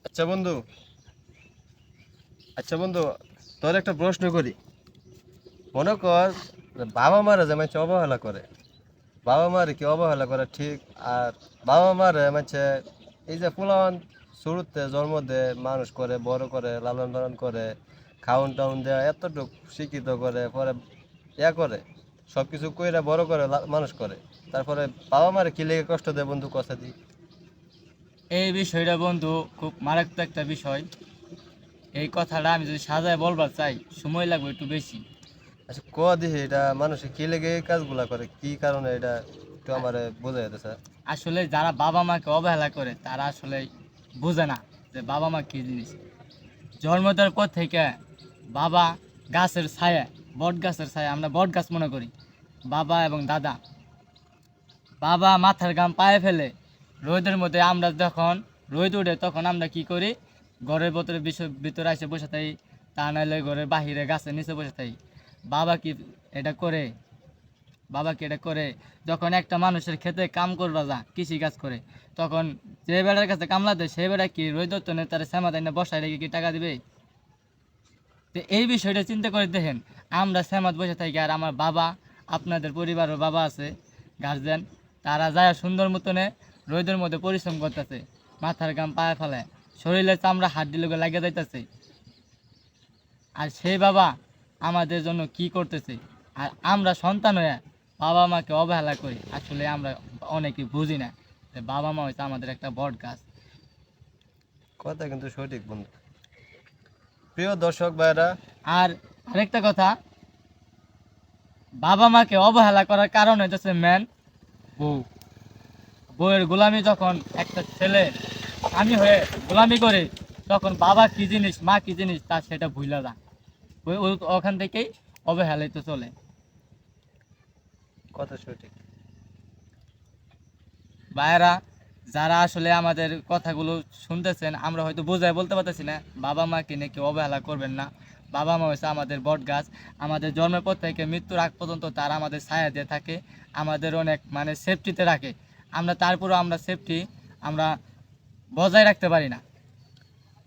আচ্ছা বন্ধু আচ্ছা বন্ধু, তোর একটা প্রশ্ন করি। মনে কর যে বাবা মারা যে মানুষ অবহেলা করে, বাবা মারে কি অবহেলা করে ঠিক? আর বাবা মারে মানে এই যে পোলাপান শুরুতে জন্ম দেয়, মানুষ করে, বড় করে, লালন পালন করে, খাউন টাউন দেয়, এতটুকু শিক্ষিত করে, পরে করে সব কিছু কইরা বড় করে, মানুষ করে, তারপরে বাবা মারে কি লেগে কষ্ট দেয় বন্ধু, কথা দি। এই বিষয়টা বন্ধু খুব মারাত্মক একটা বিষয়। এই কথাটা আমি যদি সাজায় বলবার চাই সময় লাগবে একটু বেশি। আচ্ছা ক দিহি এটা মানুষে কি লেগে এই কাজগুলা করে, কি কারণে, এটা একটু আ- আমারে বোঝাই দিতে স্যার। আসলে যারা বাবা মাকে অবহেলা করে তারা আসলে বোঝে না যে বাবা মা কী জিনিস। জন্ম দেওয়ার পর থেকে বাবা গাছের ছায়া, বট গাছের ছায়া, আমরা বট গাছ মনে করি। বাবা এবং দাদা, বাবা মাথার ঘাম পায়ে ফেলে রোদের মধ্যে, আমরা যখন রোদ উঠে তখন আমরা কি করি, ঘরের ভিতরে এসে বসে থাকি, তা নাহলে ঘরের বাহিরে গাছের নিচে বসে থাকি। বাবা কি এটা করে? বাবা কি এটা করে? যখন একটা মানুষের খেতে কাম করবা যা, কৃষি কাজ করে, তখন যে বেড়ার কাছে কামলা দেয় সে বেড়া কি রোদ তো তার শ্যামা দেয় না, বসায় রেখে কি টাকা দিবে? তো এই বিষয়টা চিন্তা করে দেখেন, আমরা শ্যামাত বসে থাকি আর আমার বাবা, আপনাদের পরিবারের বাবা আছে, গার্জেন, তারা যায় সুন্দর মতনে রোদের মধ্যে পরিশ্রম করতেছে, মাথার ঘাম পায়ে ফেলে, শরীরের চামড়া হাড্ডি লোকে লাগিয়ে যাইতেছে, আর সেই বাবা আমাদের জন্য কি করতেছে। আর আমরা সন্তান হয়ে বাবা মাকে অবহেলা করি, আসলে আমরা অনেকে বুঝি না যে বাবা মা হচ্ছে আমাদের একটা বট গাছ। কথা কিন্তু সঠিক বন্ধু। প্রিয় দর্শক ভাইরা, আর আরেকটা কথা, বাবা মাকে অবহেলা করার কারণ হইতেছে মেন বউ। বউয়ের গোলামি যখন একটা ছেলে আমি হয়ে গোলামি করে, তখন বাবা কি জিনিস মা কি জিনিস তা সেটা ভুলে যায়। ওখান থেকেই অবহেলিত চলে। কথা সঠিক। ভাইয়েরা, যারা আসলে আমাদের কথাগুলো শুনতেছেন, আমরা হয়তো বোঝায় বলতে পারতেছি না, বাবা মাকে নিয়ে কেউ অবহেলা করবেন না। বাবা মা হচ্ছে আমাদের বট গাছ। আমাদের জন্মের পর থেকে মৃত্যুর আগ পর্যন্ত তারা আমাদের ছায়া দিয়ে থাকে, আমাদের অনেক মানে সেফটিতে রাখে। আমরা তারপরেও আমরা সেফটি আমরা বজায় রাখতে পারি না।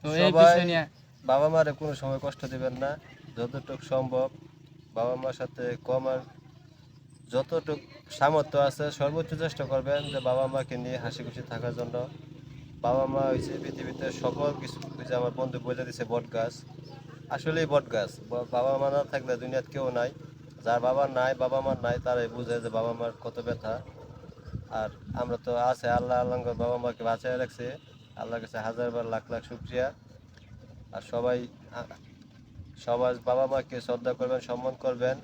তো এই সবাই বিষয় নিয়ে বাবা মারে কোনো সময় কষ্ট দিবেন না। যতটুকু সম্ভব বাবা মার সাথে কম আর যতটুকু সামর্থ্য আছে সর্বোচ্চ চেষ্টা করবেন যে বাবা মাকে নিয়ে হাসি খুশি থাকার জন্য। বাবা মা হয়েছে পৃথিবীতে সকল কিছু, ওই যে আমার বন্ধু বলে দিছে বট গাছ, আসলেই বট গাছ। বাবা মা না থাকলে দুনিয়াতে কেউ নাই। যার বাবা নাই, বাবা মা নাই, তারাই বুঝে যে বাবা মার কত ব্যথা। আর আমরা তো আছে, আল্লাহ আল্লাহ করে বাবা মাকে বাঁচায় রাখছে। আল্লাহর কাছে হাজার বার লাখ লাখ শুক্রিয়া। আর সবাই সবার বাবা মাকে শ্রদ্ধা করবেন, সম্মান করবেন।